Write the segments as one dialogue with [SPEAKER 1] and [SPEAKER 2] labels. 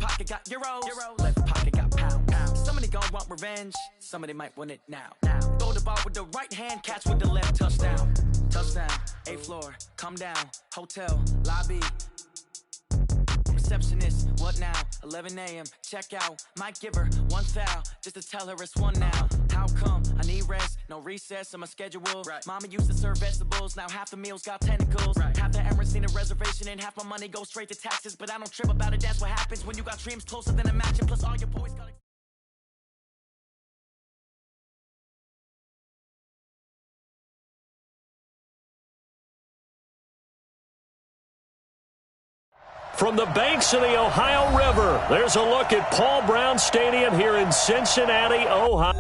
[SPEAKER 1] pocket got euros. Left pocket got pounds. Somebody gon' want revenge. Somebody might want it now. Throw the ball with the right hand, catch with the left. Touchdown. Touchdown. 8th floor. Come down. Hotel. Lobby. Receptionist, what now? 11 a.m. Check out. Might give her one foul just to tell her it's one now. How come? I need rest, no recess in my schedule. Right. Mama used to serve vegetables, now half the meals got tentacles. Right. Half the Emirates need a reservation and half my money goes straight to taxes. But I don't trip about it, that's what happens when you got dreams closer than a match. And plus all your boys got
[SPEAKER 2] From the banks of the Ohio River, there's a look at Paul Brown Stadium here in Cincinnati, Ohio.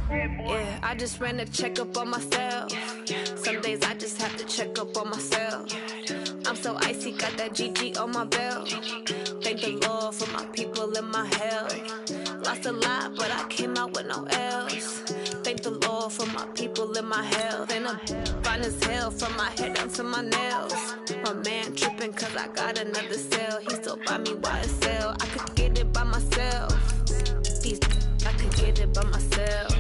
[SPEAKER 3] Yeah, I just ran a checkup on myself. Some days I just have to check up on myself. I'm so icy, got that GG on my belt. Thank the Lord for my people and my health. Lost a lot, but I came out with no else. Thank the Lord for my people and my health. And I'm fine as hell from my head down to my nails. My man tripping cause I got another cell. He still buy me YSL. I could get it by myself. I could get it by myself.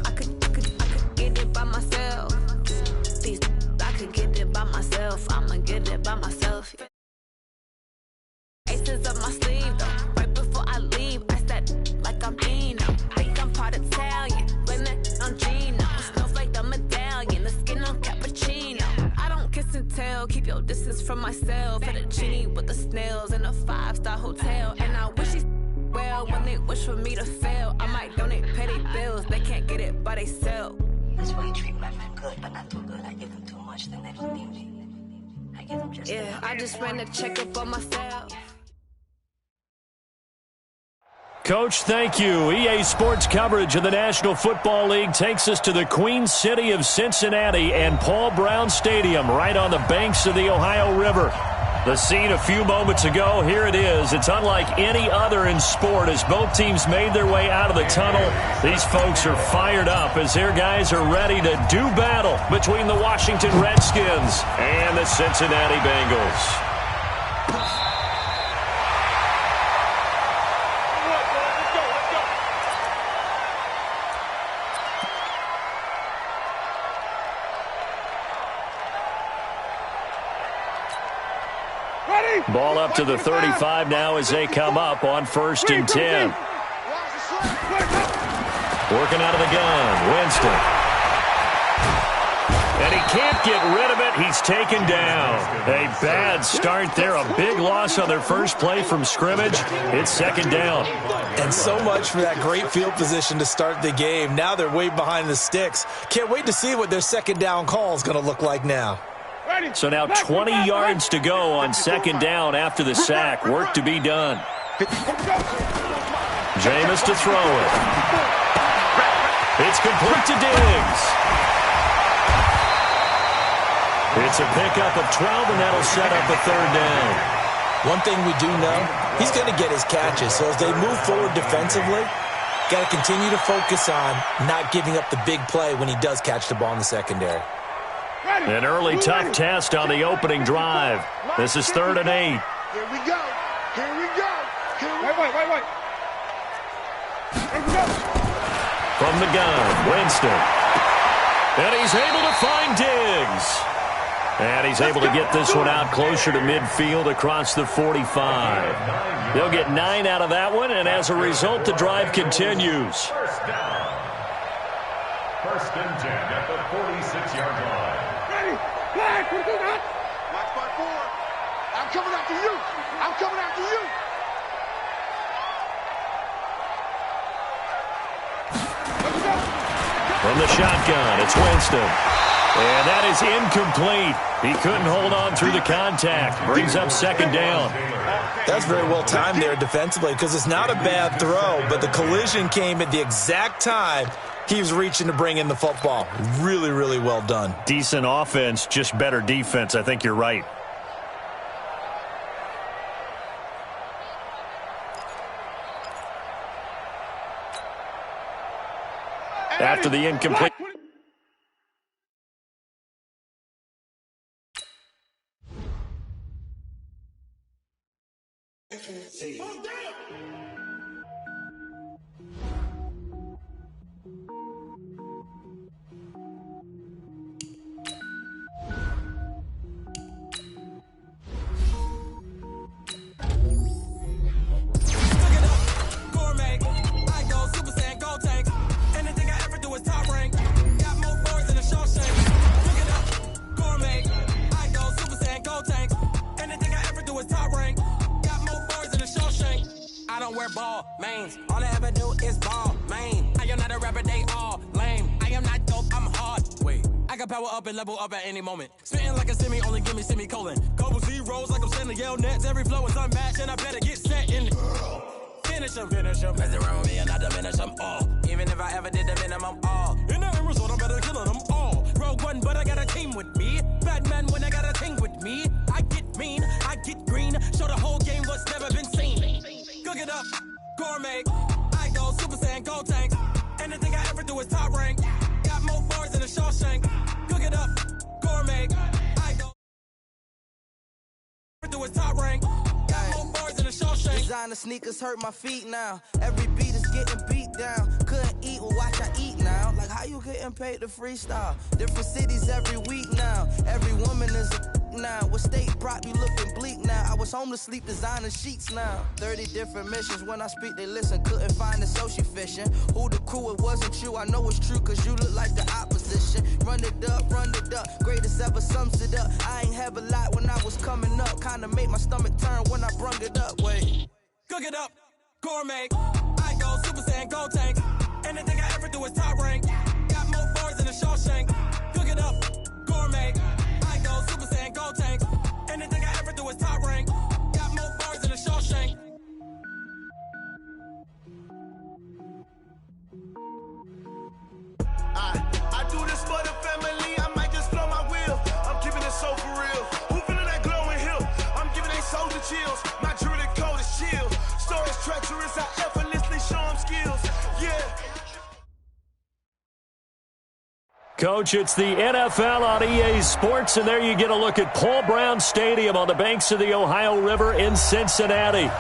[SPEAKER 3] I could get it by myself. I could get it by myself. I'ma get it by myself. Aces up my sleeve though. Right before I leave, I said like I'm Dino. Think I'm part Italian. Blame it on Gino. Snowflake the medallion. The skin on cappuccino. I don't kiss and tell. Keep your distance from myself. Fettuccine with the snails in a 5-star hotel. And I wish he's well when they wish for me to fail. I might donate petty bills. They can't get it by they sell.
[SPEAKER 4] That's why you treat my men good, but not too good. I give them too much, then they don't need me. I give them just
[SPEAKER 3] yeah, I just ran a checkup on myself.
[SPEAKER 2] Coach, thank you. EA Sports coverage of the National Football League takes us to the Queen City of Cincinnati and Paul Brown Stadium right on the banks of the Ohio River. The scene a few moments ago, here it is. It's unlike any other in sport as both teams made their way out of the tunnel. These folks are fired up as their guys are ready to do battle between the Washington Redskins and the Cincinnati Bengals. Ball up to the 35 now as they come up on 1st and 10. Working out of the gun, Winston. And he can't get rid of it. He's taken down. A bad start there. A big loss on their first play from scrimmage. It's 2nd down.
[SPEAKER 5] And so much for that great field position to start the game. Now they're way behind the sticks. Can't wait to see what their 2nd down call is going to look like now.
[SPEAKER 2] So now 20 yards to go on 2nd down after the sack. Work to be done. Jameis to throw it. It's complete to Diggs. It's a pickup of 12, and that'll set up a 3rd down.
[SPEAKER 5] One thing we do know, he's going to get his catches. So as they move forward defensively, got to continue to focus on not giving up the big play when he does catch the ball in the secondary.
[SPEAKER 2] An early tough test on the opening drive. This is 3rd and 8.
[SPEAKER 6] Here we go. Here we go. Wait. Here we go.
[SPEAKER 2] From the gun, Winston. And he's able to find Diggs. And he's able to get this one out closer to midfield across the 45. They'll get 9 out of that one, and as a result, the drive continues.
[SPEAKER 7] 1st and 10 at the 46-yard line.
[SPEAKER 6] Ready? Flag! What do that? Watch my 4. I'm coming after you. I'm coming after you. Let's go.
[SPEAKER 2] From the shotgun, it's Winston. And that is incomplete. He couldn't hold on through the contact. Brings up 2nd down.
[SPEAKER 5] That's very well timed there defensively because it's not a bad throw, but the collision came at the exact time he was reaching to bring in the football. Really, really well done.
[SPEAKER 2] Decent offense, just better defense. I think you're right. after the incomplete.
[SPEAKER 8] Ball, mains. All I ever do is ball, main. I am not a rapper, they all lame. I am not dope, I'm hard. Wait, I can power up and level up at any moment. Spitting like a semi, only give me semicolon. Couple zeros like I'm sending yell nets. Every flow is unmatched, and I better get set in. Finish them. Mess around with me and I diminish them all. Even if I ever did the minimum, all. In the end result, I'm better killing them all. Rogue one, but I got a team with me. Batman when I got a team with me. I get mean, I get green. Show the whole game what's never been seen. Cook it up, gourmet. I go Super Saiyan, gold tank. Anything I ever do is top rank. Got more bars than a Shawshank. Cook it up, gourmet. I go do is top rank. Got more bars than a Shawshank.
[SPEAKER 9] Designer sneakers hurt my feet now. Every beat is getting beat down. Couldn't eat, well watch I eat now. Like how you getting paid to freestyle? Different cities every week now. Every woman is a now. What state brought you looking bleak now? I was home to sleep designing sheets now. 30 different missions. When I speak they listen. Couldn't find the social fishing. Who the crew? It wasn't you. I know it's true cause you look like the opposition. Run it up. Greatest ever sums it up. I ain't have a lot when I was coming up. Kinda made my stomach turn when I brung it up. Wait.
[SPEAKER 8] Cook it up, gourmet. I go Super Saiyan, gold tank. Anything I ever do is top rank. Got more bars than a Shawshank. Cook it up, gourmet. I go Super Saiyan, gold tank. Anything I ever do is top rank. Got more bars than a Shawshank.
[SPEAKER 10] I do this for the family. I might just blow my wheel. I'm keeping it so for real. Who feeling that glowing hill? I'm giving they soldier chills. My jewelry code is chill. Stories treacherous. I effortlessly show them skills. Yeah.
[SPEAKER 2] Coach, it's the NFL on EA Sports, and there you get a look at Paul Brown Stadium on the banks of the Ohio River in Cincinnati.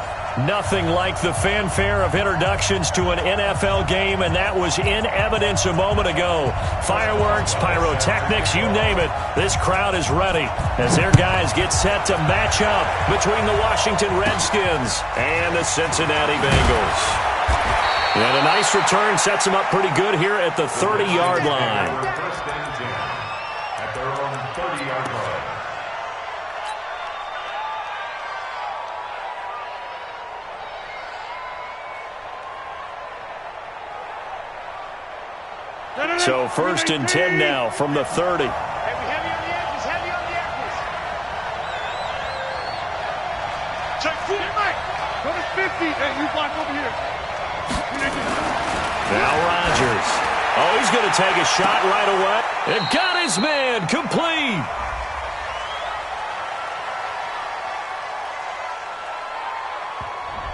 [SPEAKER 2] Nothing like the fanfare of introductions to an NFL game, and that was in evidence a moment ago. Fireworks, pyrotechnics, you name it. This crowd is ready as their guys get set to match up between the Washington Redskins and the Cincinnati Bengals. And a nice return sets them up pretty good here at the 30-yard line.
[SPEAKER 7] First and 10 at their own 30-yard line.
[SPEAKER 2] So first and 10 now from the 30.
[SPEAKER 6] Heavy on the edges, heavy on the edges. Check full, Mike. Go to 50. Hey, you block over here.
[SPEAKER 2] Now Rodgers. Oh, he's going to take a shot right away. And got his man complete.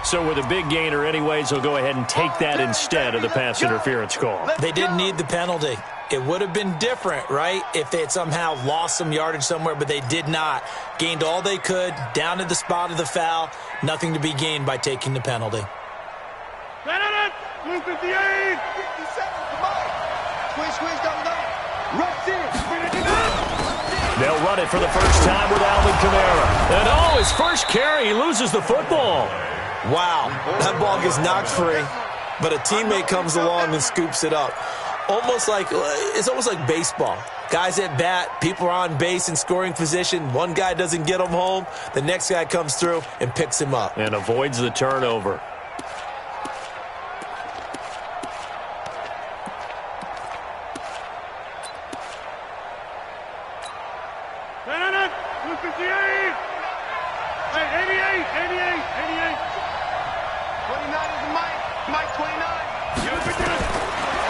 [SPEAKER 2] So with a big gainer anyways, they'll go ahead and take that instead of the pass interference call.
[SPEAKER 5] They didn't need the penalty. It would have been different, right, if they had somehow lost some yardage somewhere, but they did not. Gained all they could, down to the spot of the foul. Nothing to be gained by taking the penalty.
[SPEAKER 6] Blue 58. 57, come on. Squeeze, don't. Rush in.
[SPEAKER 2] They'll run it for the first time with Alvin Kamara. And oh, his first carry, he loses the football.
[SPEAKER 5] Wow, that ball gets knocked free, but a teammate comes along and scoops it up. It's almost like baseball. Guys at bat, people are on base in scoring position. One guy doesn't get him home. The next guy comes through and picks him up.
[SPEAKER 2] And avoids the turnover.
[SPEAKER 6] Blue 58. Hey, 88. 29 is Mike 29.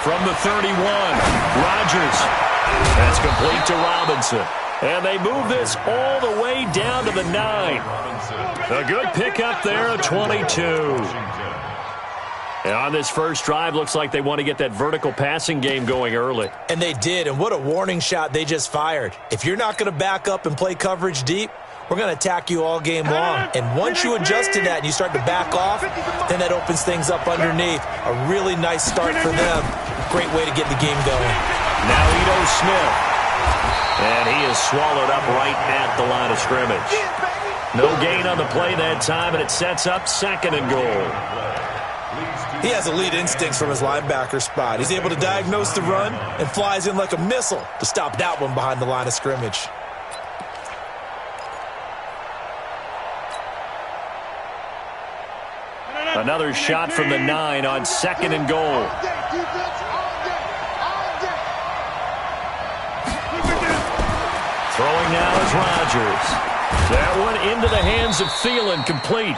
[SPEAKER 2] From the 31, Rodgers. That's complete to Robinson. And they move this all the way down to the 9. A good pickup there at 22. And on this first drive, looks like they want to get that vertical passing game going early.
[SPEAKER 5] And they did, and what a warning shot they just fired. If you're not going to back up and play coverage deep, we're going to attack you all game long. And once you adjust to that and you start to back off, then that opens things up underneath. A really nice start for them. Great way to get the game going.
[SPEAKER 2] Now Ito Smith. And he is swallowed up right at the line of scrimmage. No gain on the play that time, and it sets up 2nd and goal.
[SPEAKER 5] He has elite instincts from his linebacker spot. He's able to diagnose the run and flies in like a missile to stop that one behind the line of scrimmage.
[SPEAKER 2] Another shot from the 9 on 2nd and goal. Throwing now is Rodgers. That one into the hands of Thielen, complete.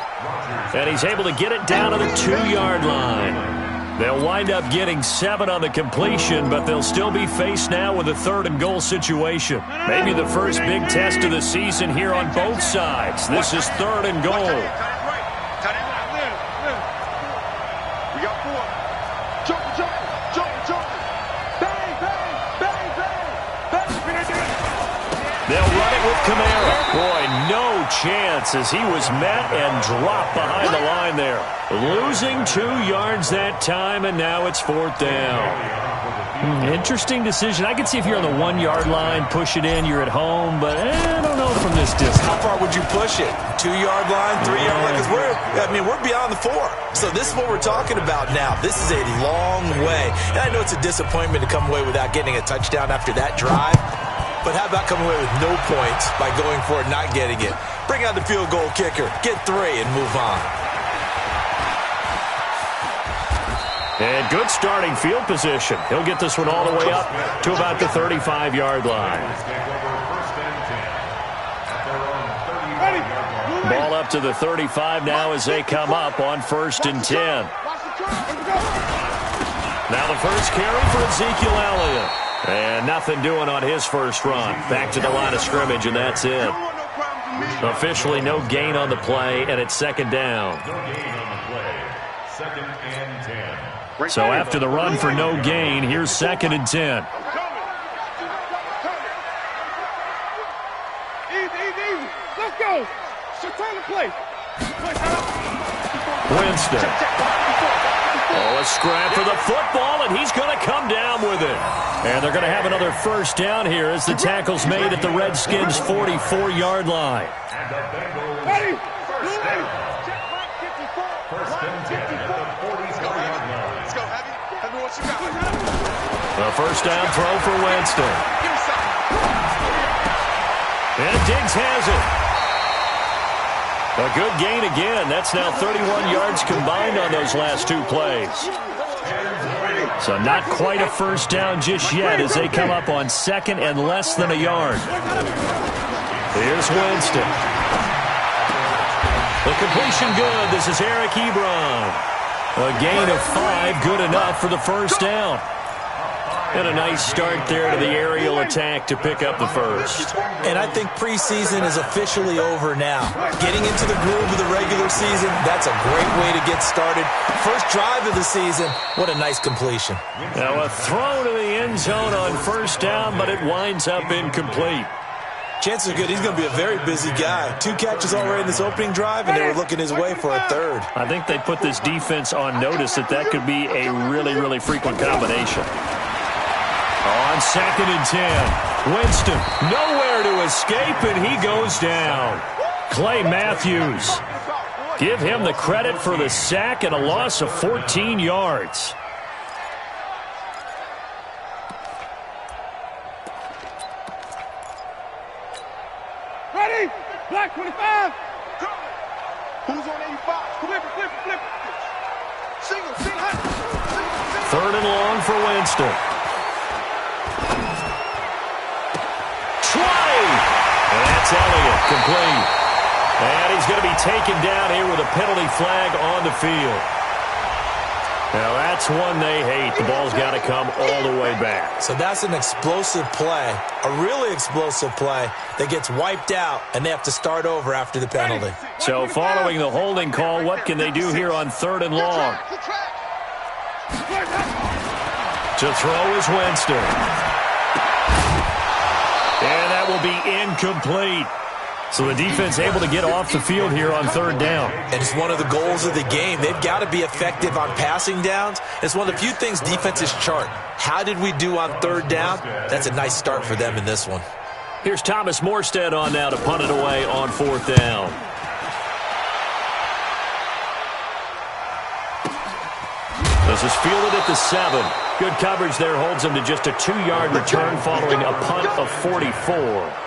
[SPEAKER 2] And he's able to get it down to the 2-yard line. They'll wind up getting 7 on the completion, but they'll still be faced now with a 3rd and goal situation. Maybe the first big test of the season here on both sides. This is 3rd and goal. They'll run it with Kamara. Boy, no chance as he was met and dropped behind the line there. Losing 2 yards that time, and now it's 4th down. Interesting decision. I could see if you're on the 1-yard line, push it in, you're at home, but I don't know from this distance.
[SPEAKER 5] How far would you push it? 2-yard line, 3-yard line? Because we're beyond the 4. So this is what we're talking about now. This is a long way. And I know it's a disappointment to come away without getting a touchdown after that drive. But how about coming away with no points by going for it, not getting it? Bring out the field goal kicker, get 3, and move on.
[SPEAKER 2] And good starting field position. He'll get this one all the way up to about the 35-yard line. Ball up to the 35 now as they come up on 1st and 10. Now the first carry for Ezekiel Elliott. And nothing doing on his first run. Back to the line of scrimmage, and that's it. Officially no gain on the play, and it's 2nd down.
[SPEAKER 7] No gain on the play. 2nd and 10.
[SPEAKER 2] So after the run for no gain, here's 2nd and 10.
[SPEAKER 6] Easy. Let's go. Turn the play.
[SPEAKER 2] Winston. Oh, a scrap for the football, and he's going to come down with it. And they're going to have another first down here as the tackle's made at the Redskins' 44-yard line.
[SPEAKER 7] And the Bengals first down. 1st and 10 at the 44-yard line.
[SPEAKER 6] Let's go, Heavy, what you got?
[SPEAKER 2] A first down throw for Winston. And Diggs has it. A good gain again. That's now 31 yards combined on those last 2 plays. So not quite a first down just yet as they come up on 2nd and less than a yard. Here's Winston. The completion good. This is Eric Ebron. A gain of 5, good enough for the first down. And a nice start there to the aerial attack to pick up the first.
[SPEAKER 5] And I think preseason is officially over now. Getting into the groove of the regular season, that's a great way to get started. First drive of the season, what a nice completion.
[SPEAKER 2] Now a throw to the end zone on first down, but it winds up incomplete.
[SPEAKER 5] Chances are good he's going to be a very busy guy. 2 catches already in this opening drive, and they were looking his way for a 3rd.
[SPEAKER 2] I think they put this defense on notice that could be a really, really frequent combination. On 2nd and 10, Winston nowhere to escape, and he goes down. Clay Matthews. Give him the credit for the sack and a loss of 14 yards.
[SPEAKER 6] Ready? Black 25. Who's on 85? Flip. Single.
[SPEAKER 2] 3rd and long for Winston. And that's Elliott, complete. And he's going to be taken down here with a penalty flag on the field. Now that's one they hate. The ball's got to come all the way back.
[SPEAKER 5] So that's an explosive play, a really explosive play that gets wiped out, and they have to start over after the penalty.
[SPEAKER 2] So following the holding call, what can they do here on 3rd and long? To throw is Winston. And that will be incomplete. So the defense able to get off the field here on third down.
[SPEAKER 5] And it's one of the goals of the game. They've got to be effective on passing downs. It's one of the few things defenses chart. How did we do on third down? That's a nice start for them in this one.
[SPEAKER 2] Here's Thomas Morstead on now to punt it away on fourth down. This is fielded at the 7. Good coverage there holds him to just a 2-yard return following a punt of 44.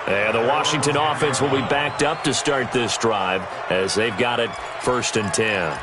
[SPEAKER 2] And the Washington offense will be backed up to start this drive as they've got it 1st and 10.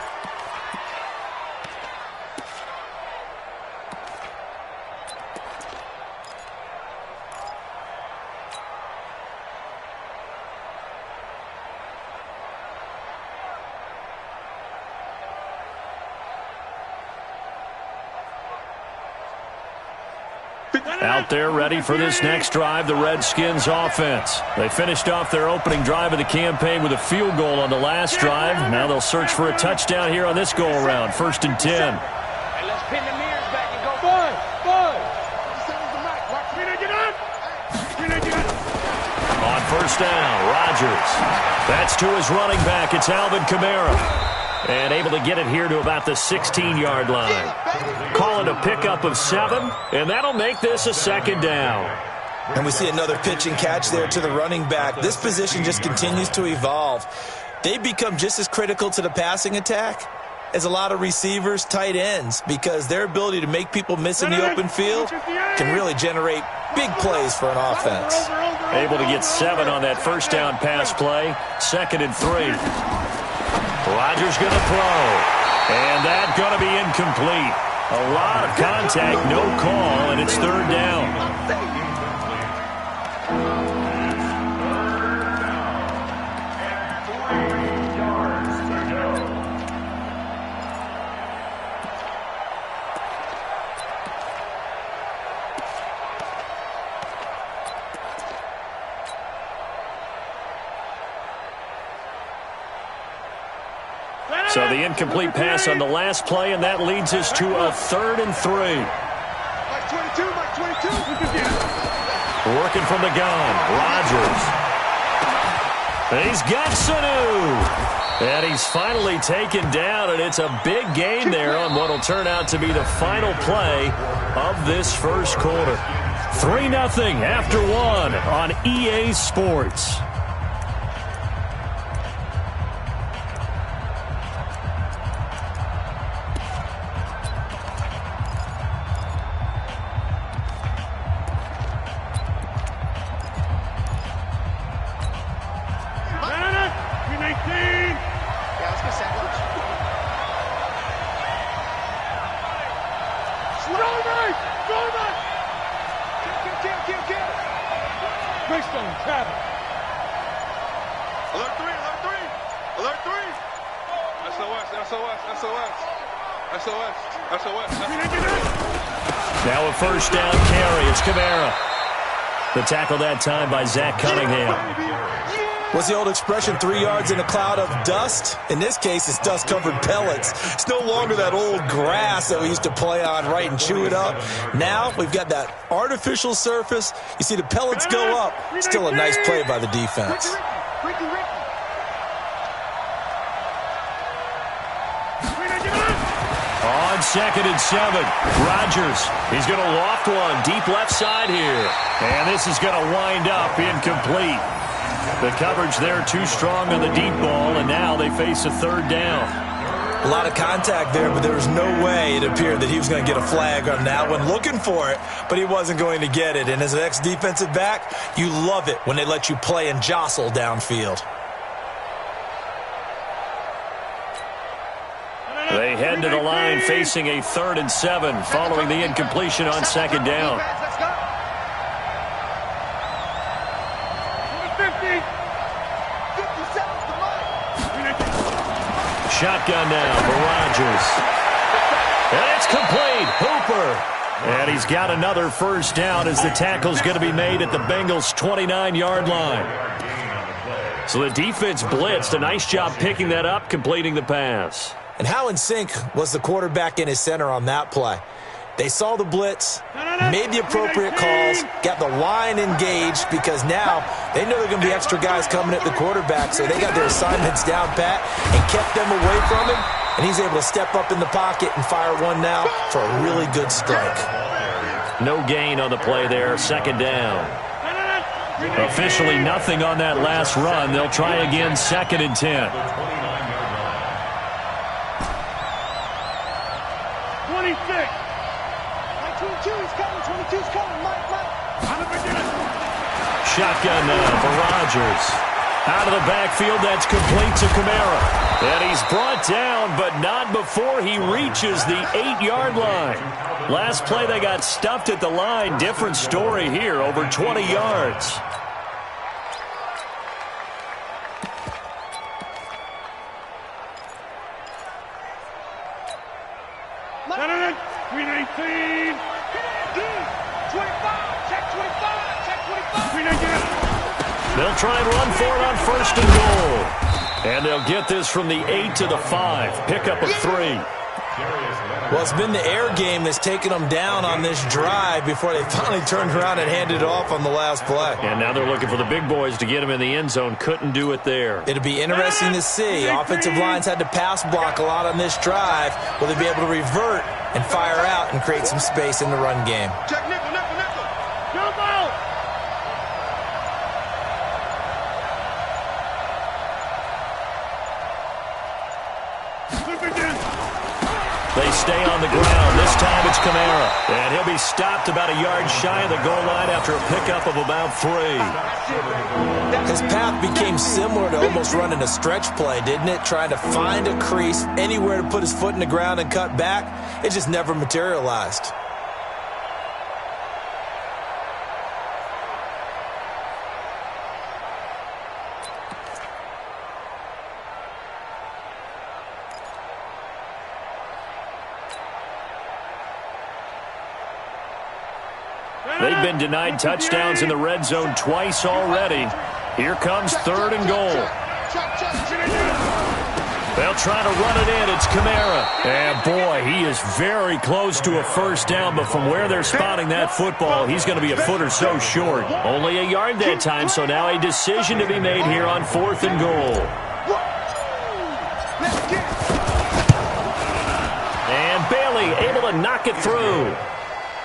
[SPEAKER 2] Out there ready for this next drive, the Redskins offense. They finished off their opening drive of the campaign with a field goal on the last drive. Now they'll search for a touchdown here on this go-around, 1st and 10.
[SPEAKER 6] Hey, let's pin the mirrors back and go. Boy.
[SPEAKER 2] On 1st down, Rodgers. That's to his running back. It's Alvin Kamara. And able to get it here to about the 16-yard line. Call it a pickup of 7, and that'll make this a 2nd down.
[SPEAKER 5] And we see another pitch and catch there to the running back. This position just continues to evolve. They become just as critical to the passing attack as a lot of receivers, tight ends, because their ability to make people miss in the open field can really generate big plays for an offense.
[SPEAKER 2] Able to get 7 on that 1st down pass play, 2nd and 3. Rodgers going to throw, and that's going to be incomplete. A lot of contact, no call, and it's 3rd down. So the incomplete pass on the last play, and that leads us to a 3rd and 3. Working from the gun, Rodgers. He's got Sanu. And he's finally taken down, and it's a big gain there on what will turn out to be the final play of this first quarter. 3-0 after 1 on EA Sports. Now a 1st down carry. It's Kamara. The tackle that time by Zach Cunningham.
[SPEAKER 5] What's the old expression, 3 yards in a cloud of dust? In this case, it's dust-covered pellets. It's no longer that old grass that we used to play on, right, and chew it up. Now we've got that artificial surface. You see the pellets go up. Still a nice play by the defense.
[SPEAKER 2] On 2nd and 7, Rodgers. He's going to loft one deep left side here. And this is going to wind up incomplete. The coverage there too strong on the deep ball, and now they face a 3rd down.
[SPEAKER 5] A lot of contact there, but there was no way it appeared that he was going to get a flag on that one. Looking for it, but he wasn't going to get it. And as an ex-defensive back, you love it when they let you play and jostle downfield.
[SPEAKER 2] They head to the line facing a 3rd and 7 following the incompletion on 2nd down. Shotgun now for Rodgers. And it's complete. Hooper. And he's got another 1st down as the tackle's going to be made at the Bengals' 29-yard line. So the defense blitzed. A nice job picking that up, completing the pass.
[SPEAKER 5] And how in sync was the quarterback and his center on that play? They saw the blitz, made the appropriate calls, got the line engaged because now they know there are going to be extra guys coming at the quarterback, so they got their assignments down pat and kept them away from him, and he's able to step up in the pocket and fire one now for a really good strike.
[SPEAKER 2] No gain on the play there, second down. Officially nothing on that last run. They'll try again, 2nd and 10.
[SPEAKER 6] 26. 22's coming. 22's coming. Mike.
[SPEAKER 2] Shotgun now for Rodgers. Out of the backfield, that's complete to Kamara. And he's brought down, but not before he reaches the 8-yard line. Last play, they got stuffed at the line. Different story here, over 20 yards.
[SPEAKER 6] Green 18. 25. Check 25. Check 25. Green 18.
[SPEAKER 2] They'll try and run for it on 1st and goal. And they'll get this from the 8 to the 5. Pickup of 3.
[SPEAKER 5] Well, it's been the air game that's taken them down on this drive before they finally turned around and handed it off on the last play.
[SPEAKER 2] And now they're looking for the big boys to get him in the end zone. Couldn't do it there.
[SPEAKER 5] It'll be interesting to see. Offensive lines had to pass block a lot on this drive. Will they be able to revert and fire out and create some space in the run game?
[SPEAKER 6] Check nickel. Jump out.
[SPEAKER 2] They stay on the ground. This time it's Kamara. And he'll be stopped about a yard shy of the goal line after a pickup of about 3.
[SPEAKER 5] His path became similar to almost running a stretch play, didn't it? Trying to find a crease, anywhere to put his foot in the ground and cut back. It just never materialized.
[SPEAKER 2] They've been denied touchdowns in the red zone twice already. Here comes 3rd and goal. They'll try to run it in. It's Kamara. And, boy, he is very close to a first down, but from where they're spotting that football, he's going to be a foot or so short. Only a yard that time, so now a decision to be made here on 4th and goal. And Bailey able to knock it through.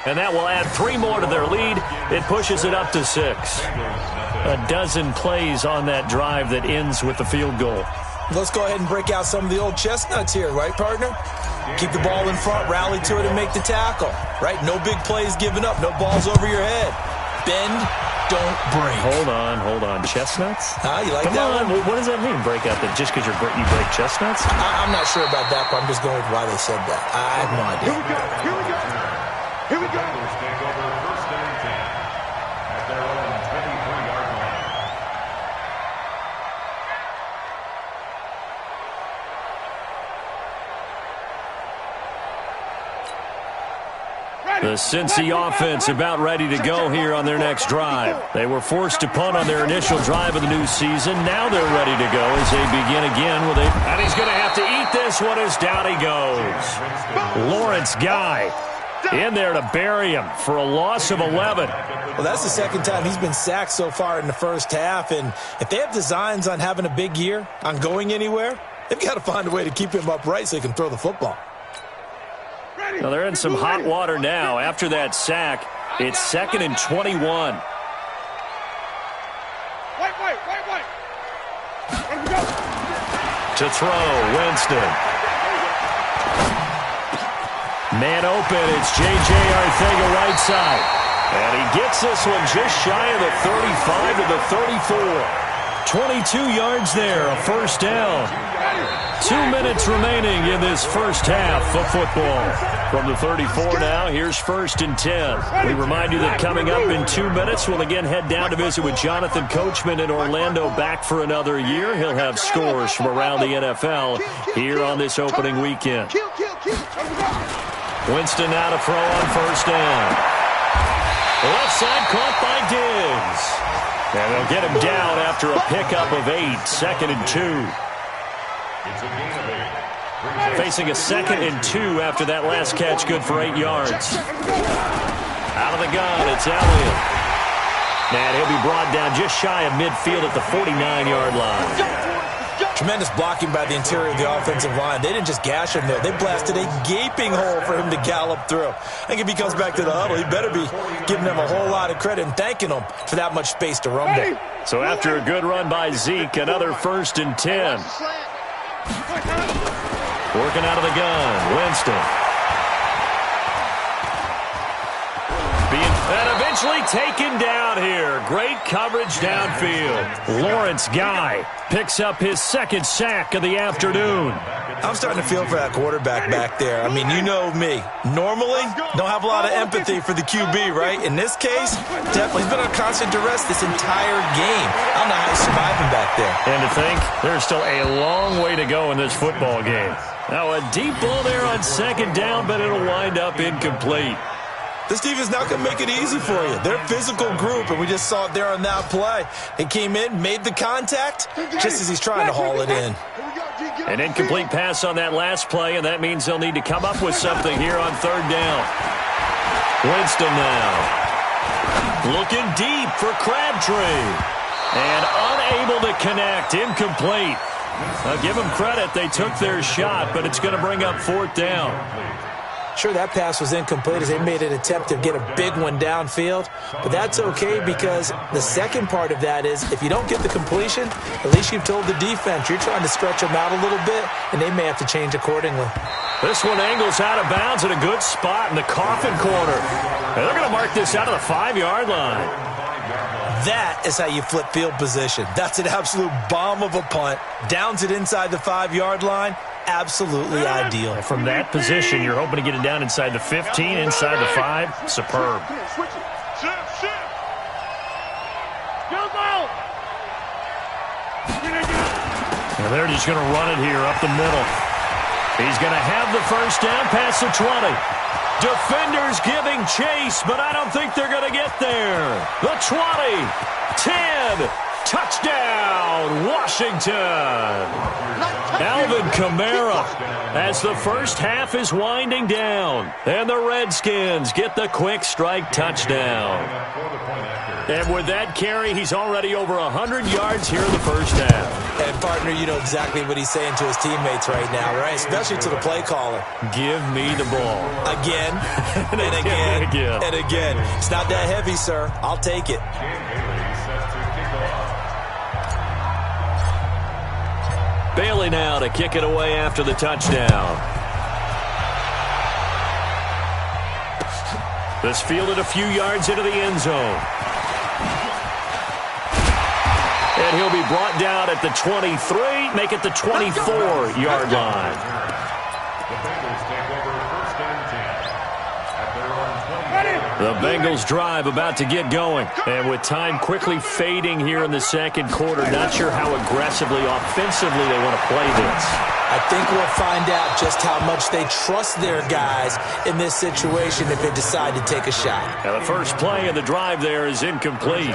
[SPEAKER 2] And that will add 3 more to their lead. It pushes it up to 6. A dozen plays on that drive that ends with the field goal.
[SPEAKER 5] Let's go ahead and break out some of the old chestnuts here, right, partner? Keep the ball in front, rally to it, and make the tackle, right? No big plays given up, no balls over your head. Bend, don't break.
[SPEAKER 2] Hold on. Chestnuts?
[SPEAKER 5] You like
[SPEAKER 2] Come
[SPEAKER 5] that
[SPEAKER 2] on.
[SPEAKER 5] one?
[SPEAKER 2] What does that mean, break out? That just because you break chestnuts?
[SPEAKER 5] I'm not sure about that, but I'm just going with why they said that. I have no idea.
[SPEAKER 6] Here we go.
[SPEAKER 7] Take over 1st and 10 at their own 23-yard line.
[SPEAKER 2] The Cincy offense about ready to go here on their next drive. They were forced to punt on their initial drive of the new season. Now they're ready to go as they begin again with it. And he's going to have to eat this one as down he goes. Lawrence Guy in there to bury him for a loss of 11.
[SPEAKER 5] Well, that's the second time he's been sacked so far in the first half, and if they have designs on having a big year, on going anywhere, they've got to find a way to keep him upright so he can throw the football.
[SPEAKER 2] Now they're in some hot water now. After that sack, it's 2nd and 21.
[SPEAKER 6] Wait.
[SPEAKER 2] To throw, Winston. Man open, it's J.J. Arcega right side. And he gets this one just shy of the 35 to the 34. 22 yards there, a first down. 2 minutes remaining in this first half of football. From the 34 now, here's 1st and 10. We remind you that coming up in 2 minutes, we'll again head down to visit with Jonathan Coachman in Orlando, back for another year. He'll have scores from around the NFL here on this opening weekend. Winston now to throw on first down. Left side caught by Diggs. And they'll get him down after a pickup of 8. 2nd and 2.
[SPEAKER 7] It's a gain of 8.
[SPEAKER 2] Facing a 2nd and 2 after that last catch, good for 8 yards. Out of the gun, it's Elliott. And he'll be brought down just shy of midfield at the 49-yard line.
[SPEAKER 5] Tremendous blocking by the interior of the offensive line. They didn't just gash him there. They blasted a gaping hole for him to gallop through. I think if he comes back to the huddle, he better be giving them a whole lot of credit and thanking them for that much space to run there.
[SPEAKER 2] So after a good run by Zeke, another 1st and 10. Working out of the gun, Winston. And eventually taken down here. Great coverage downfield. Lawrence Guy picks up his 2nd sack of the afternoon.
[SPEAKER 5] I'm starting to feel for that quarterback back there. I mean, you know me. Normally, don't have a lot of empathy for the QB, right? In this case, definitely. He's been on constant duress this entire game. I don't know how he's surviving back there.
[SPEAKER 2] And to think, there's still a long way to go in this football game. Now, a deep ball there on 2nd down, but it'll wind up incomplete.
[SPEAKER 5] This defense not going to make it easy for you. They're a physical group, and we just saw it there on that play. He came in, made the contact, just as he's trying to haul it in.
[SPEAKER 2] An incomplete pass on that last play, and that means they'll need to come up with something here on 3rd down. Winston now. Looking deep for Crabtree. And unable to connect. Incomplete. I'll give them credit. They took their shot, but it's going to bring up 4th down.
[SPEAKER 5] Sure, that pass was incomplete as they made an attempt to get a big one downfield, but that's okay because the second part of that is if you don't get the completion, at least you've told the defense you're trying to stretch them out a little bit, and they may have to change accordingly.
[SPEAKER 2] This one angles out of bounds at a good spot in the coffin corner. And they're going to mark this out of the 5-yard line.
[SPEAKER 5] That is how you flip field position. That's an absolute bomb of a punt. Downs it inside the 5-yard line. Absolutely ideal.
[SPEAKER 2] From that position, you're hoping to get it down inside the 15, inside the 5. Superb. And they're just going to run it here up the middle. He's going to have the 1st down past the 20. Defenders giving chase, but I don't think they're going to get there. The 20, 10, touchdown, Washington. Alvin Kamara as the first half is winding down. And the Redskins get the quick strike touchdown. And with that carry, he's already over 100 yards here in the first half.
[SPEAKER 5] And, partner, you know exactly what he's saying to his teammates right now, right? Especially to the play caller.
[SPEAKER 2] Give me the ball.
[SPEAKER 5] Again, and again, and again. It's not that heavy, sir. I'll take it.
[SPEAKER 2] Bailey now to kick it away after the touchdown. This fielded a few yards into the end zone. And he'll be brought down at the 23, make it the 24-yard line.
[SPEAKER 7] The Bengals take over 1st and 10 at their own 20.
[SPEAKER 2] The Bengals drive about to get going. And with time quickly fading here in the 2nd quarter, not sure how aggressively, offensively they want to play this.
[SPEAKER 5] I think we'll find out just how much they trust their guys in this situation if they decide to take a shot.
[SPEAKER 2] Now the first play of the drive there is incomplete.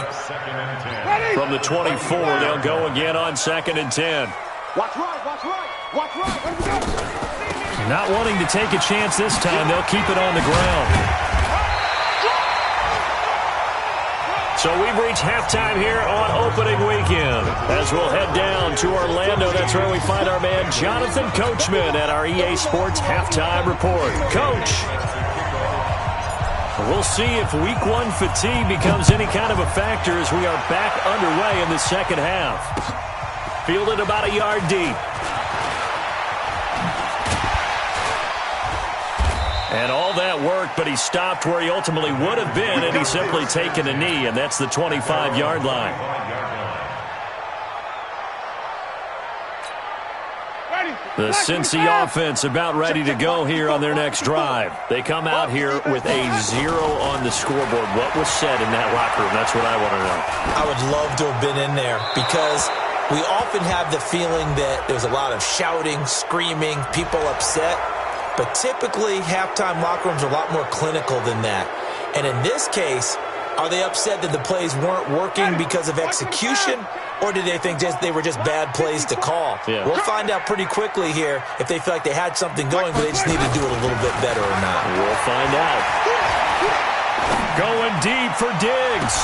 [SPEAKER 2] From the 24, they'll go again on 2nd and 10.
[SPEAKER 6] Watch right, watch right, watch right. Let me go.
[SPEAKER 2] Not wanting to take a chance this time, they'll keep it on the ground. So we've reached halftime here on opening weekend. As we'll head down to Orlando, that's where we find our man Jonathan Coachman at our EA Sports Halftime Report. Coach, we'll see if Week 1 fatigue becomes any kind of a factor as we are back underway in the second half. Fielded about a yard deep. And all that work, but he stopped where he ultimately would have been, and he's simply taken a knee, and that's the 25-yard line. The Cincy offense about ready to go here on their next drive. They come out here with a 0 on the scoreboard. What was said in that locker room? That's what I want to know.
[SPEAKER 5] I would love to have been in there because we often have the feeling that there's a lot of shouting, screaming, people upset. But typically, halftime locker rooms are a lot more clinical than that. And in this case, Are they upset that the plays weren't working because of execution, or do they think they were just bad plays to call?
[SPEAKER 2] Yeah.
[SPEAKER 5] We'll find out pretty quickly here if they feel like they had something going, but they just need to do it a little bit better or not.
[SPEAKER 2] We'll find out. Going deep for Diggs.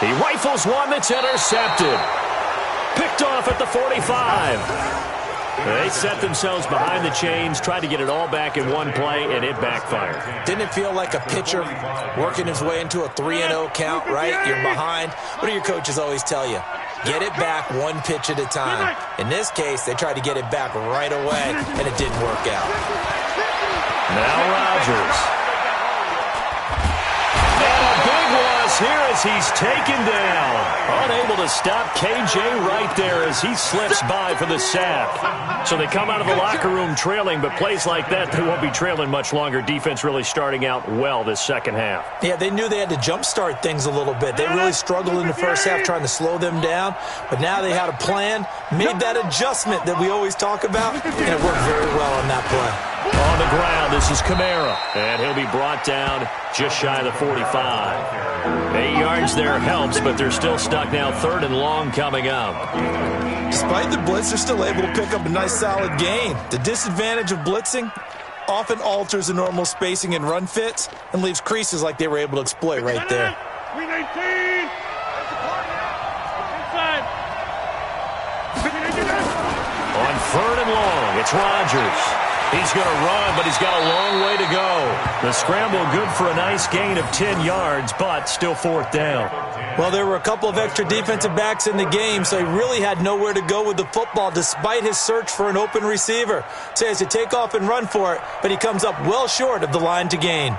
[SPEAKER 2] He rifles one that's intercepted. Picked off at the 45. They set themselves behind the chains, tried to get it all back in one play, and it backfired.
[SPEAKER 5] Didn't it feel like a pitcher working his way into a 3-0 count, right? You're behind. What do your coaches always tell you? Get it back one pitch at a time. In this case, they tried to get it back right away, and it didn't work out.
[SPEAKER 2] Now Rodgers. And a big loss here as he's taken down. Unable to stop KJ right there as he slips by for the sack. So they come out of the locker room trailing, but plays like that, they won't be trailing much longer. Defense really starting out well this second half.
[SPEAKER 5] Yeah, they knew they had to jumpstart things a little bit. They really struggled in the first half trying to slow them down, but now they had a plan, made that adjustment that we always talk about, and it worked very well on that play.
[SPEAKER 2] On the ground, this is Kamara, and he'll be brought down just shy of the 45. 8 yards there helps, but they're still stuck now. 3rd and long coming up.
[SPEAKER 5] Despite the blitz, they're still able to pick up a nice solid gain. The disadvantage of blitzing often alters the normal spacing and run fits and leaves creases like they were able to exploit right there.
[SPEAKER 6] We 19. Inside.
[SPEAKER 2] On 3rd and long, it's Rodgers. He's going to run, but he's got a long way to go. The scramble good for a nice gain of 10 yards, but still 4th down.
[SPEAKER 5] Well, there were a couple of extra defensive backs in the game, so he really had nowhere to go with the football despite his search for an open receiver. So he has to take off and run for it, but he comes up well short of the line to gain.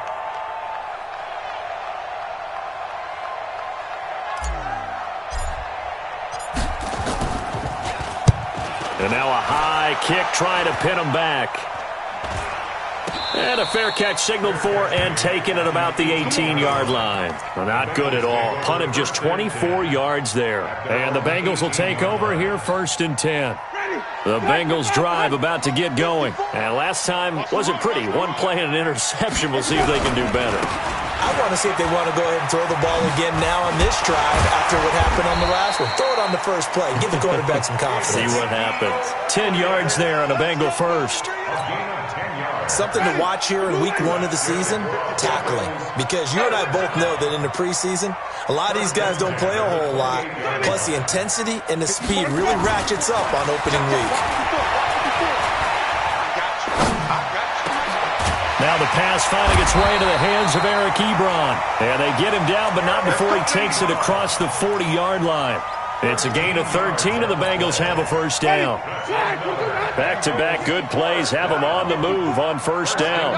[SPEAKER 2] And now a high kick trying to pin him back. And a fair catch signaled for and taken at about the 18-yard line. Well, not good at all. Punt of just 24 yards there. And the Bengals will take over here 1st and 10. The Bengals drive about to get going. And last time wasn't pretty. One play and an interception. We'll see if they can do better.
[SPEAKER 5] I want to see if they want to go ahead and throw the ball again now on this drive after what happened on the last one. Throw it on the first play. Give the quarterback some confidence.
[SPEAKER 2] See what happens. 10 yards there on a Bengal first.
[SPEAKER 5] Something to watch here in week 1 of the season, tackling. Because you and I both know that in the preseason, a lot of these guys don't play a whole lot. Plus the intensity and the speed really ratchets up on opening week.
[SPEAKER 2] Now the pass finding its way into the hands of Eric Ebron. And they get him down, but not before he takes it across the 40-yard line. It's a gain of 13, and the Bengals have a 1st down. Back-to-back good plays have them on the move on 1st down.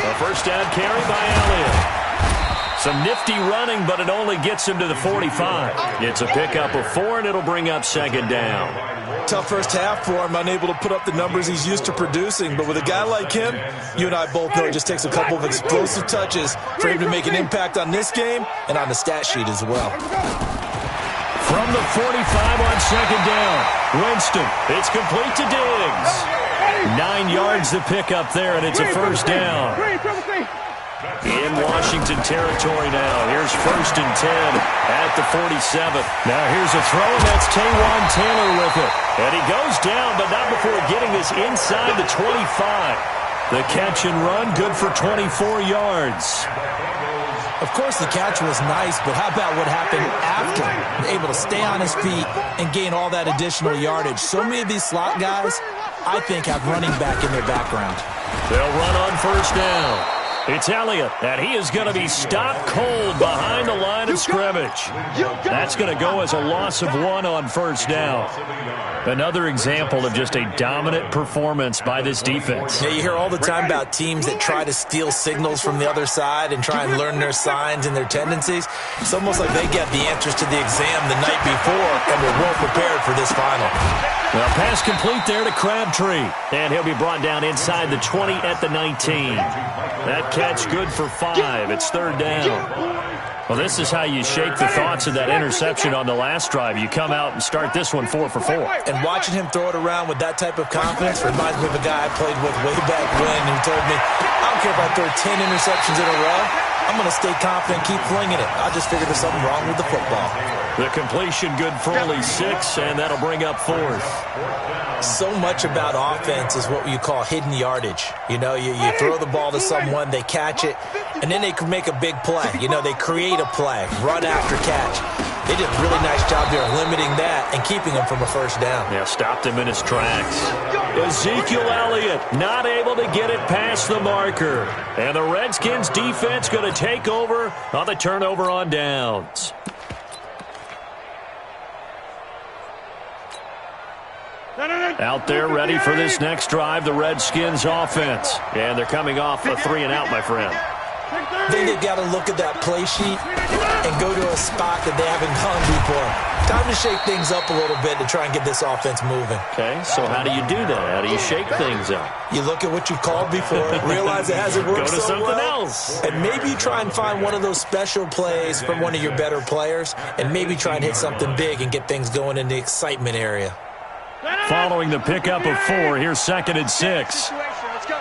[SPEAKER 2] A 1st down carry by Elliott. Some nifty running, but it only gets him to the 45. It's a pickup of 4, and it'll bring up 2nd down.
[SPEAKER 5] Tough first half for him, unable to put up the numbers he's used to producing. But with a guy like him, you and I both know it just takes a couple of explosive touches for him to make an impact on this game and on the stat sheet as well.
[SPEAKER 2] From the 45 on 2nd down, Winston, it's complete to Diggs. 9 yards to pick up there, and it's a 1st down. In Washington territory now. Here's 1st and 10 at the 47. Now here's a throw, and that's Taywan Taylor with it. And he goes down, but not before getting this inside the 25. The catch and run, good for 24 yards.
[SPEAKER 5] Of course, the catch was nice, but how about what happened after? Able to stay on his feet and gain all that additional yardage. So many of these slot guys, I think, have running back in their background.
[SPEAKER 2] They'll run on 1st down. It's Elliott, and he is going to be stopped cold behind the line of scrimmage. That's going to go as a loss of 1 on 1st down. Another example of just a dominant performance by this defense.
[SPEAKER 5] Yeah, you hear all the time about teams that try to steal signals from the other side and try and learn their signs and their tendencies. It's almost like they get the answers to the exam the night before and were well prepared for this final.
[SPEAKER 2] Well, pass complete there to Crabtree. And he'll be brought down inside the 20 at the 19. That catch good for 5. It's 3rd down. Well, this is how you shake the thoughts of that interception on the last drive. You come out and start this one 4 for 4.
[SPEAKER 5] And watching him throw it around with that type of confidence reminds me of a guy I played with way back when who told me, I don't care if I throw 10 interceptions in a row, I'm going to stay confident, keep flinging it. I just figured there's something wrong with the football.
[SPEAKER 2] The completion good for only 6, and that'll bring up 4th.
[SPEAKER 5] So much about offense is what you call hidden yardage. You know, you throw the ball to someone, they catch it, and then they can make a big play. You know, they create a play, run after catch. They did a really nice job there of limiting that and keeping him from a first down.
[SPEAKER 2] Yeah, stopped him in his tracks. Ezekiel Elliott not able to get it past the marker. And the Redskins defense going to take over on the turnover on downs. Out there ready for this next drive, the Redskins offense. And they're coming off a 3-and-out, my friend.
[SPEAKER 5] I think they've got to look at that play sheet and go to a spot that they haven't gone before. Time to shake things up a little bit to try and get this offense moving.
[SPEAKER 2] Okay, so how do you do that? How do you shake things up?
[SPEAKER 5] You look at what you've called before, realize it hasn't worked
[SPEAKER 2] so well. Go to something else.
[SPEAKER 5] And maybe try and find one of those special plays from one of your better players, and maybe try and hit something big and get things going in the excitement area.
[SPEAKER 2] Following the pickup of 4, here's 2nd and 6.
[SPEAKER 6] Let's go.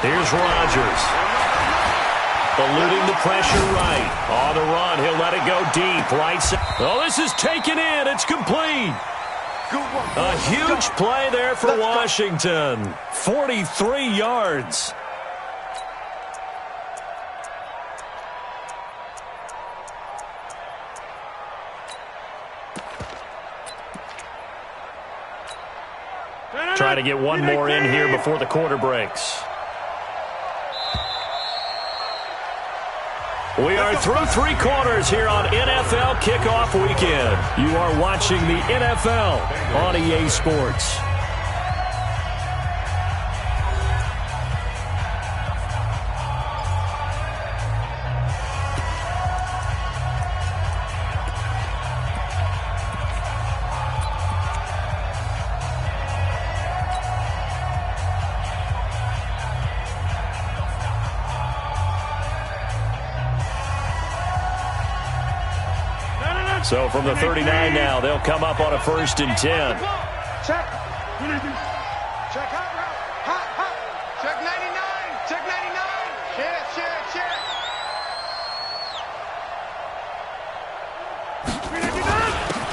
[SPEAKER 2] Here's Rodgers. Eluding the pressure right. On the run, he'll let it go deep. Right side. Oh, this is taken in. It's complete. A huge play there for Washington. 43 yards. Try to get one more in here before the quarter breaks. We are through 3 quarters here on NFL Kickoff Weekend. You are watching the NFL on EA Sports. So from the 39 now, they'll come up on a 1st and 10.
[SPEAKER 6] Check. Check hot route. Hot. Check 99. Check 99. Check.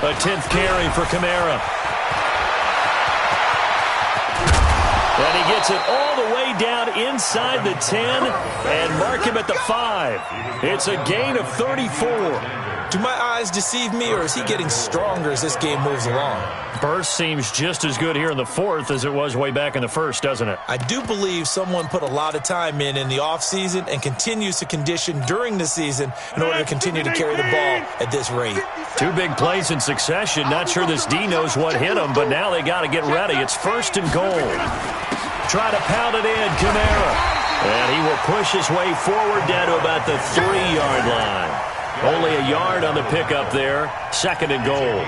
[SPEAKER 2] A 10th carry for Kamara. And he gets it all the way down inside the 10 and mark him at the 5. It's a gain of 34.
[SPEAKER 5] Do my eyes deceive me, or is he getting stronger as this game moves along?
[SPEAKER 2] Burst seems just as good here in the 4th as it was way back in the 1st, doesn't it?
[SPEAKER 5] I do believe someone put a lot of time in the offseason and continues to condition during the season in order to continue to carry the ball at this rate.
[SPEAKER 2] 2 big plays in succession. Not sure this D knows what hit him, but now they got to get ready. It's 1st and goal. Try to pound it in, Kamara. And he will push his way forward down to about the 3-yard line. Only a yard on the pickup there. 2nd and goal.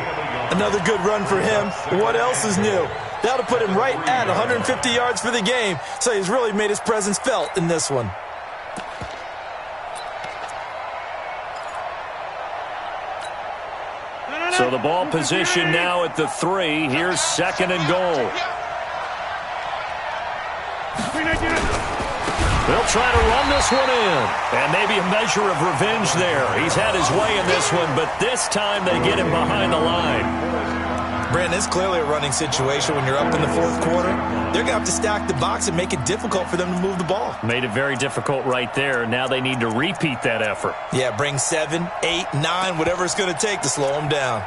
[SPEAKER 5] Another good run for him. What else is new? That'll put him right at 150 yards for the game. So he's really made his presence felt in this one.
[SPEAKER 2] So the ball position now at the 3. Here's 2nd and goal. They'll try to run this one in. And maybe a measure of revenge there. He's had his way in this one, but this time they get him behind the line.
[SPEAKER 5] Brandon, it's clearly a running situation when you're up in the 4th quarter. They're going to have to stack the box and make it difficult for them to move the ball.
[SPEAKER 2] Made it very difficult right there. Now they need to repeat that effort.
[SPEAKER 5] Yeah, bring 7, 8, 9, whatever it's going to take to slow them down.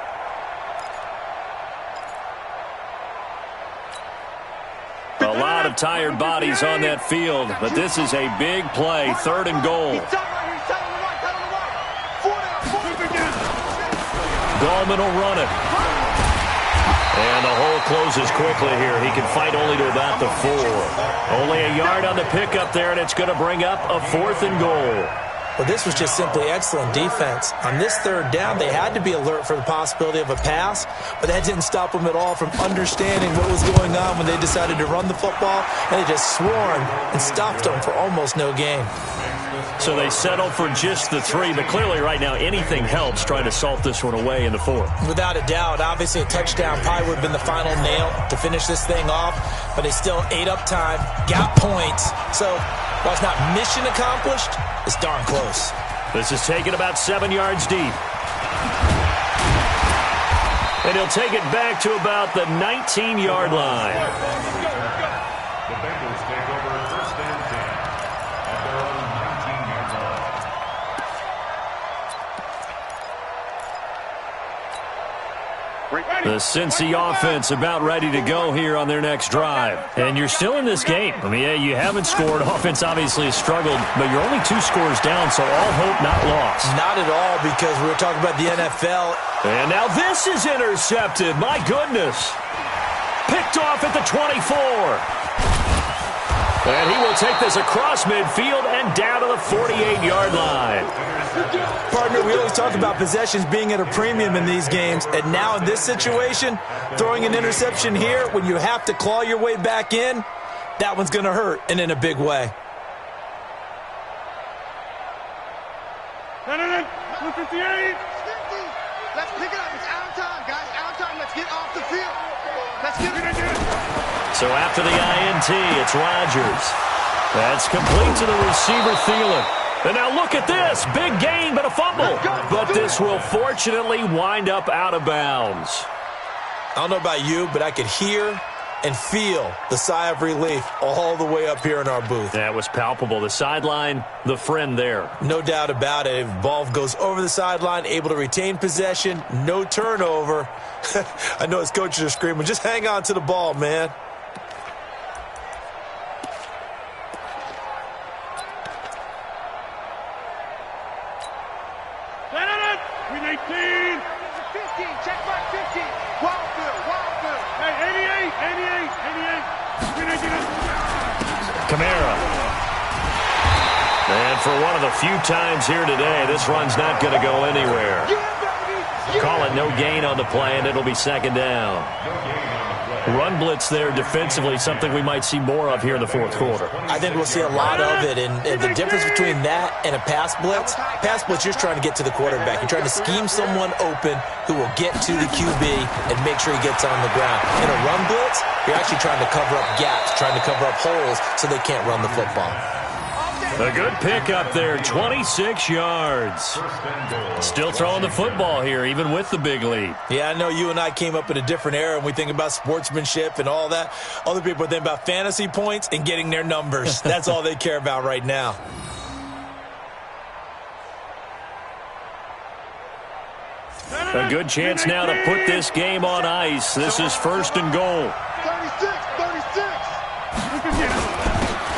[SPEAKER 2] A lot of tired bodies on that field, but this is a big play. 3rd and goal. Gallman will run it. And the hole closes quickly here. He can fight only to about the 4. Only a yard on the pickup there, and it's going to bring up a 4th and goal.
[SPEAKER 5] Well, this was just simply excellent defense. On this third down, they had to be alert for the possibility of a pass, but that didn't stop them at all from understanding what was going on when they decided to run the football, and they just swarmed and stuffed them for almost no gain.
[SPEAKER 2] So they settled for just the 3, but clearly right now anything helps trying to salt this one away in the 4th.
[SPEAKER 5] Without a doubt, obviously a touchdown probably would have been the final nail to finish this thing off, but they still ate up time, got points. So while it's not mission accomplished, it's darn close.
[SPEAKER 2] This is taken about 7 yards deep. And he'll take it back to about the 19-yard line.
[SPEAKER 7] The Bengals take over 1st and 10 at their own 19-yard line.
[SPEAKER 2] The Cincy offense about ready to go here on their next drive. And you're still in this game. I mean, yeah, you haven't scored. Offense obviously has struggled, but you're only 2 scores down, so all hope not lost.
[SPEAKER 5] Not at all, because we were talking about the NFL.
[SPEAKER 2] And now this is intercepted. My goodness. Picked off at the 24. And he will take this across midfield and down to the 48-yard line.
[SPEAKER 5] Partner, we always talk about possessions being at a premium in these games, and now in this situation, throwing an interception here when you have to claw your way back in, that one's going to hurt, and in a big way.
[SPEAKER 6] 158. Let's pick it up. It's out of time, guys. Out of time. Let's get off the field. Let's get it.
[SPEAKER 2] So after the INT, it's Rodgers. That's complete to the receiver, Thielen. And now look at this. Big gain, but a fumble. But this will fortunately wind up out of bounds.
[SPEAKER 5] I don't know about you, but I could hear and feel the sigh of relief all the way up here in our booth.
[SPEAKER 2] That was palpable. The sideline, the friend there.
[SPEAKER 5] No doubt about it. If the ball goes over the sideline, able to retain possession, no turnover. I know his coaches are screaming, just hang on to the ball, man.
[SPEAKER 2] Kamara. And for one of the few times here today, this run's not going to go anywhere. Call it no gain on the play, and it'll be 2nd down. Run blitz there defensively, something we might see more of here in the 4th quarter.
[SPEAKER 5] I think we'll see a lot of it, and the difference between that and a pass blitz, you're trying to get to the quarterback. You're trying to scheme someone open who will get to the QB and make sure he gets on the ground. In a run blitz, you're actually trying to cover up gaps, trying to cover up holes so they can't run the football.
[SPEAKER 2] A good pick up there, 26 yards. Still throwing the football here, even with the big lead.
[SPEAKER 5] Yeah, I know you and I came up in a different era, and we think about sportsmanship and all that. Other people think about fantasy points and getting their numbers. That's all they care about right now.
[SPEAKER 2] A good chance now to put this game on ice. This is 1st and goal.
[SPEAKER 6] 36.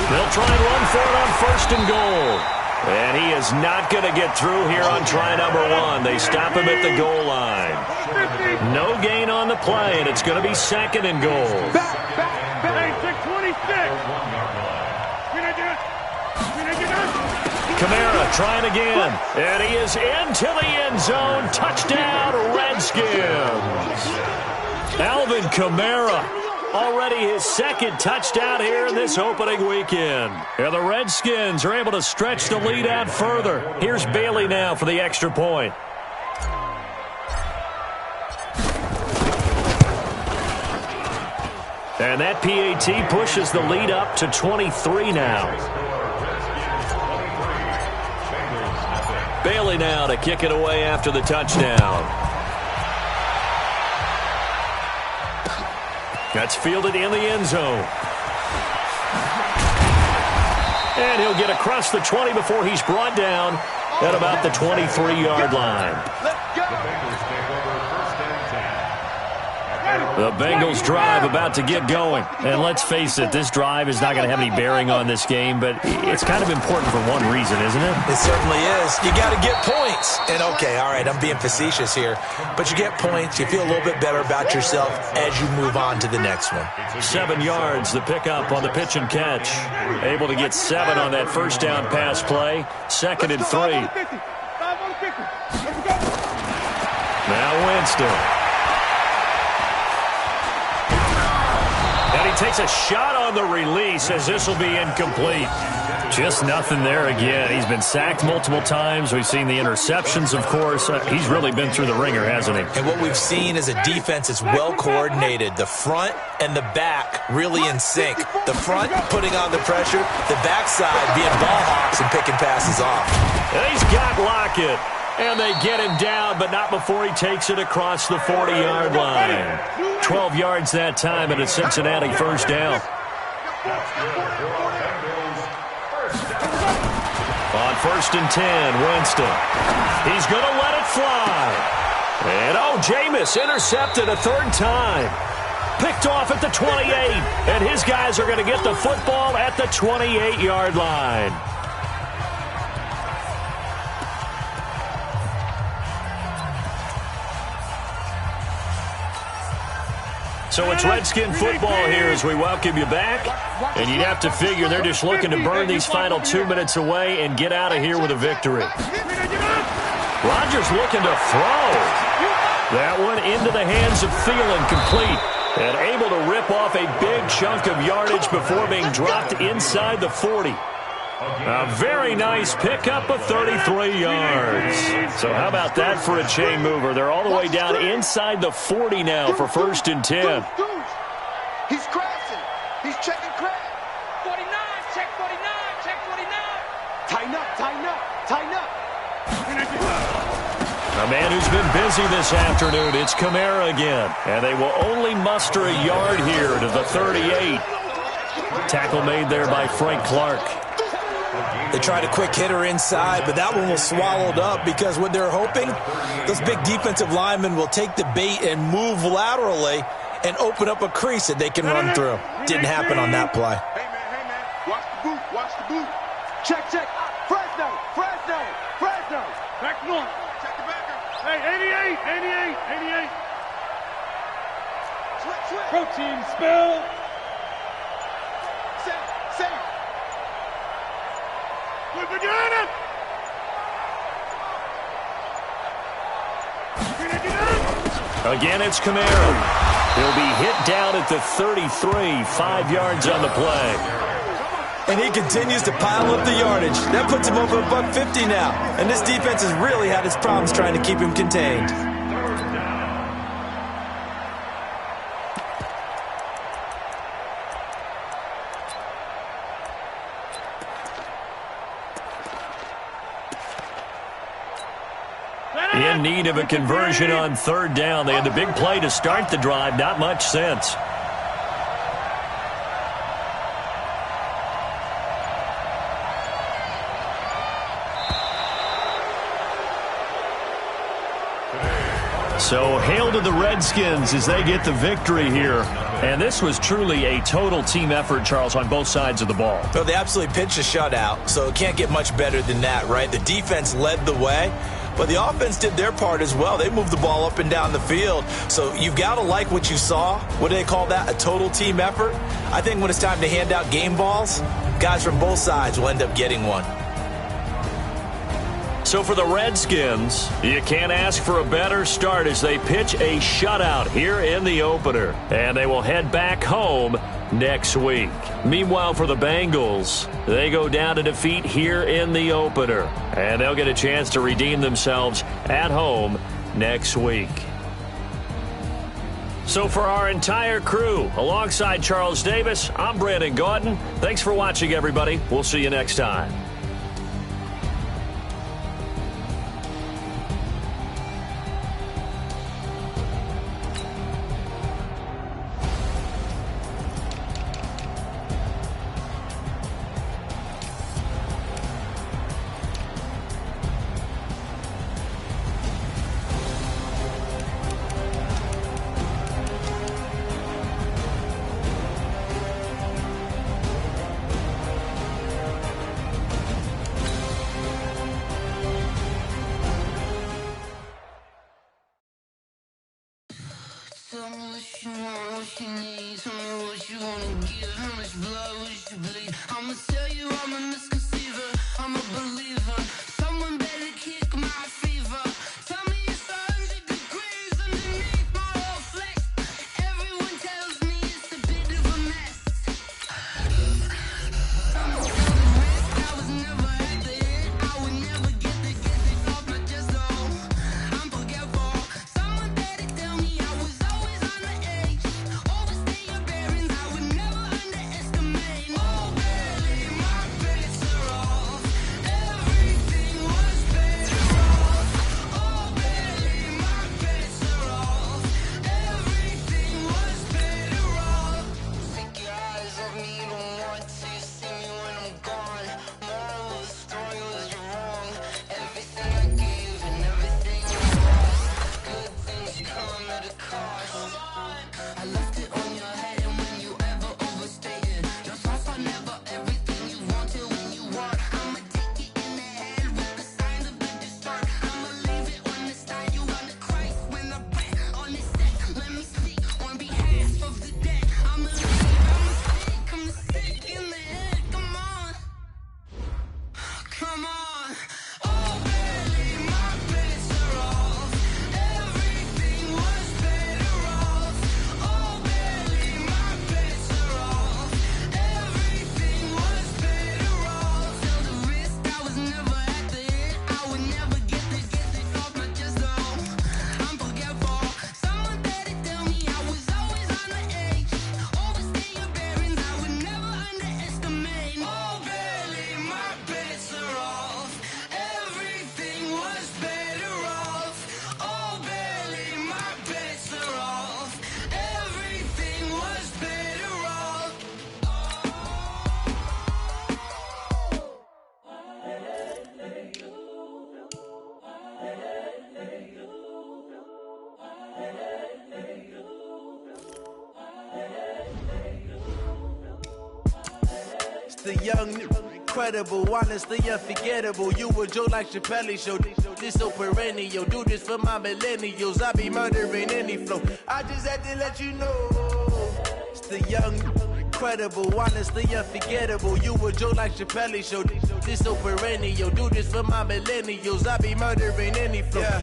[SPEAKER 2] They'll try and run for it on 1st and goal. And he is not going to get through here on try number 1. They stop him at the goal line. No gain on the play, and it's going to be 2nd and goal.
[SPEAKER 6] Back. 26.
[SPEAKER 2] Kamara trying again. And he is into the end zone. Touchdown, Redskins. Alvin Kamara. Already his 2nd touchdown here in this opening weekend. And the Redskins are able to stretch the lead out further. Here's Bailey now for the extra point. And that PAT pushes the lead up to 23 now. Bailey now to kick it away after the touchdown. That's fielded in the end zone. And he'll get across the 20 before he's brought down at about the 23-yard line.
[SPEAKER 6] Let's go.
[SPEAKER 2] The Bengals drive about to get going. And let's face it, this drive is not going to have any bearing on this game, but it's kind of important for one reason, isn't it?
[SPEAKER 5] It certainly is. You got to get points. And okay, all right, I'm being facetious here, but you get points. You feel a little bit better about yourself as you move on to the next one.
[SPEAKER 2] 7 yards, the pickup on the pitch and catch. Able to get 7 on that first down pass play. 2nd and 3. Now Winston. And he takes a shot on the release as this will be incomplete. Just nothing there again. He's been sacked multiple times. We've seen the interceptions, of course. He's really been through the ringer, hasn't he?
[SPEAKER 5] And what we've seen is a defense that's well coordinated. The front and the back really in sync. The front putting on the pressure, the backside being ball hawks and picking passes off.
[SPEAKER 2] And he's got Lockett. And they get him down, but not before he takes it across the 40-yard line. 12 yards that time, and a Cincinnati first down. On 1st and 10, Winston. He's going to let it fly. And, Jameis intercepted a 3rd time. Picked off at the 28. And his guys are going to get the football at the 28-yard line. So it's Redskin football here as we welcome you back. And you'd have to figure they're just looking to burn these final 2 minutes away and get out of here with a victory. Rodgers looking to throw. That one into the hands of Thielen, complete. And able to rip off a big chunk of yardage before being dropped inside the 40. A very nice pickup of 33 yards. So how about that for a chain mover? They're all the way down inside the 40 now for 1st and 10.
[SPEAKER 6] He's crashing. He's checking crash.
[SPEAKER 11] 49, check 49, check 49.
[SPEAKER 6] Tighten up, tighten up, tighten up.
[SPEAKER 2] A man who's been busy this afternoon, it's Kamara again. And they will only muster a yard here to the 38. Tackle made there by Frank Clark.
[SPEAKER 5] They tried a quick hitter inside, but that one was swallowed up because what they're hoping, those big defensive linemen will take the bait and move laterally and open up a crease that they can run through. Didn't happen on that play.
[SPEAKER 6] Hey, man, watch the boot, watch the boot. Check. Fresno. Back north. Check the backer. Hey, 88. Switch.
[SPEAKER 11] Protein spill.
[SPEAKER 6] Safe.
[SPEAKER 2] Again, it's Kamara. He'll be hit down at the 33, 5 yards on the play.
[SPEAKER 5] And he continues to pile up the yardage. That puts him over $150 now. And this defense has really had its problems trying to keep him contained.
[SPEAKER 2] In need of a conversion on 3rd down. They had the big play to start the drive. Not much sense. So hail to the Redskins as they get the victory here. And this was truly a total team effort, Charles, on both sides of the ball.
[SPEAKER 5] Well, they absolutely pitched a shutout, so it can't get much better than that, right? The defense led the way, but the offense did their part as well. They moved the ball up and down the field. So you've got to like what you saw. What do they call that? A total team effort? I think when it's time to hand out game balls, guys from both sides will end up getting one.
[SPEAKER 2] So for the Redskins, you can't ask for a better start as they pitch a shutout here in the opener. And they will head back home next week. Meanwhile, for the Bengals, they go down to defeat here in the opener. And they'll get a chance to redeem themselves at home next week. So for our entire crew, alongside Charles Davis, I'm Brandon Gaudin. Thanks for watching, everybody. We'll see you next time.
[SPEAKER 12] Tell me what you want, what you need. Tell me what you wanna give. How much blood would you bleed? I'ma tell you I'm a misconceiver. I'm a believer. Someone better kick my fever. Tell me it's 100 degrees underneath my whole flesh. Everyone tells me it's a bit of a mess. I'ma tell the risk. I was never at the end. I would never get the off my chest though. I'm forgetful. Someone better tell me I was always on the edge. Overstay your bearings. I would never underestimate. Oh, barely my bets are off. Everything was better off. Oh, barely my bets are off. Everything was better off. Take your eyes off me, you don't want to see me when I'm gone. Moral of the story was you're wrong. Everything I gave and everything I lost. Good things come at a cost. I left it on your head and when you ever overstated. Your thoughts are never everything you wanted when you want. I'ma take it in the head with the signs of the distort. I'ma leave it on the side. You on the Christ when I bet on this set. Let me speak on behalf of the dead. I'ma leave, I'm a sick in the head. Come on. Come on. Oh, barely my bets are off. Everything was better off. Oh, barely my bets are off. Everything was better off. Till the risk, I was never at the end. I would never get it off my chest though. I'm forgetful. Someone better tell me I was always on the edge. Overstay your bearings. I would never underestimate. Oh, barely my bets are off. Everything was better off. Oh, barely my bets are off. Everything was better off.
[SPEAKER 13] It's the young, incredible, honestly unforgettable. You a Joe like Chappelle show. This so perennial. Do this for my millennials. I be murdering any flow. I just had to let you know. It's the young, incredible, honestly unforgettable. You a Joe like Chappelle show. This so perennial. Do this for my millennials. I be murdering any flow.